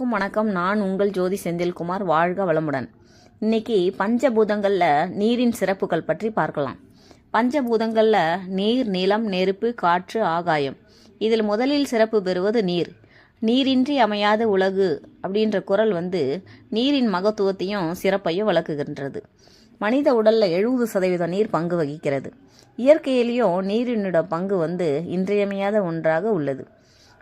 வணக்கம். நான் உங்கள் ஜோதி செந்தில்குமார். வாழ்க வளமுடன். இன்னைக்கு பஞ்சபூதங்களில் நீரின் சிறப்புகள் பற்றி பார்க்கலாம். பஞ்சபூதங்களில் நீர், நிலம், நெருப்பு, காற்று, ஆகாயம். இதில் முதலில் சிறப்பு பெறுவது நீர். நீரின்றி அமையாத உலகு அப்படின்ற குறள் நீரின் மகத்துவத்தையும் சிறப்பையும் விளக்குகின்றது. மனித உடலில் 70% நீர் பங்கு வகிக்கிறது. இயற்கையிலேயும் நீரினோட பங்கு இன்றியமையாத ஒன்றாக உள்ளது.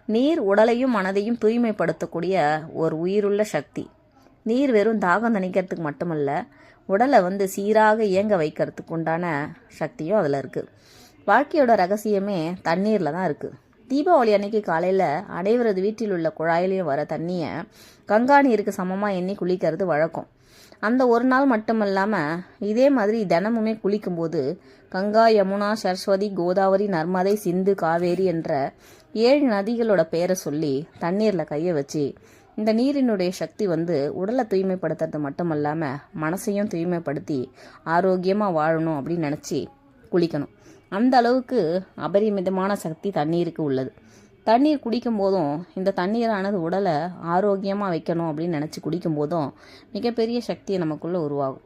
நீர் உடலையும் மனதையும் தூய்மைப்படுத்தக்கூடிய ஒரு உயிருள்ள சக்தி. நீர் வெறும் தாகம் தணிக்கிறதுக்கு மட்டுமல்ல, உடலை சீராக இயங்க வைக்கிறதுக்கு உண்டான சக்தியும் அதில் இருக்குது. வாழ்க்கையோட ரகசியமே தண்ணீரில் தான் இருக்குது. தீபாவளி அன்னைக்கு காலையில் அனைவரது வீட்டில் உள்ள குழாயிலையும் வர தண்ணியை கங்கா நீருக்கு சமமாக எண்ணி குளிக்கிறது வழக்கம். அந்த ஒரு நாள் மட்டுமல்லாமல் இதே மாதிரி தினமுமே குளிக்கும்போது கங்கா, யமுனா, சரஸ்வதி, கோதாவரி, நர்மதை, சிந்து, காவேரி என்ற 7 நதிகளோட பேரை சொல்லி தண்ணீரில் கையை வச்சு இந்த நீரினுடைய சக்தி உடலை தூய்மைப்படுத்துறது மட்டுமல்லாமல் மனசையும் தூய்மைப்படுத்தி ஆரோக்கியமாக வாழணும் அப்படின்னு நினச்சி குளிக்கணும். அந்த அளவுக்கு அபரிமிதமான சக்தி தண்ணீருக்கு உள்ளது. தண்ணீர் குடிக்கும் போதும் இந்த தண்ணீரானது உடலை ஆரோக்கியமாக வைக்கணும் அப்படின்னு நினச்சி குடிக்கும் போதும் மிகப்பெரிய சக்தியை நமக்குள்ளே உருவாகும்.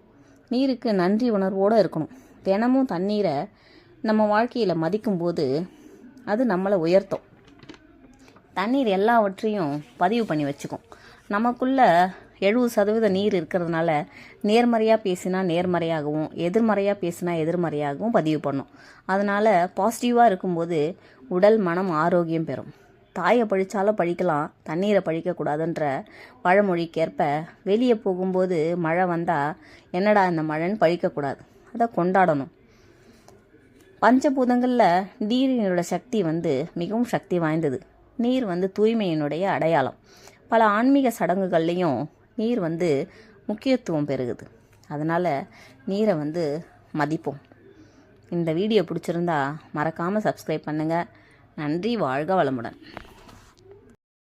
நீருக்கு நன்றி உணர்வோடு இருக்கணும். தினமும் தண்ணீரை நம்ம வாழ்க்கையில் மதிக்கும்போது அது நம்மளை உயர்த்தும். தண்ணீர் எல்லாவற்றையும் பதிவு பண்ணி வச்சுக்கும். நமக்குள்ள 70% நீர் இருக்கிறதுனால நேர்மறையாக பேசினா நேர்மறையாகவும், எதிர்மறையாக பேசினா எதிர்மறையாகவும் பதிவு பண்ணும். அதனால் பாசிட்டிவாக இருக்கும்போது உடல், மனம் ஆரோக்கியம் பெறும். தாயை பழிச்சாலும் பழிக்கலாம், தண்ணீரை பழிக்கக்கூடாதுன்ற பழமொழிக்கேற்ப வெளியே போகும்போது மழை வந்தால் என்னடா இந்த மழைன்னு பழிக்கக்கூடாது, அதை கொண்டாடணும். பஞ்சபூதங்களில் நீரினோட சக்தி மிகவும் சக்தி வாய்ந்தது. நீர் தூய்மையினுடைய அடையாளம். பல ஆன்மீக சடங்குகள்லேயும் நீர் முக்கியத்துவம் பெறுகுது. அதனால் நீரை மதிப்போம். இந்த வீடியோ பிடிச்சிருந்தா மறக்காமல் சப்ஸ்கிரைப் பண்ணுங்கள். நன்றி. வாழ்க வளமுடன்.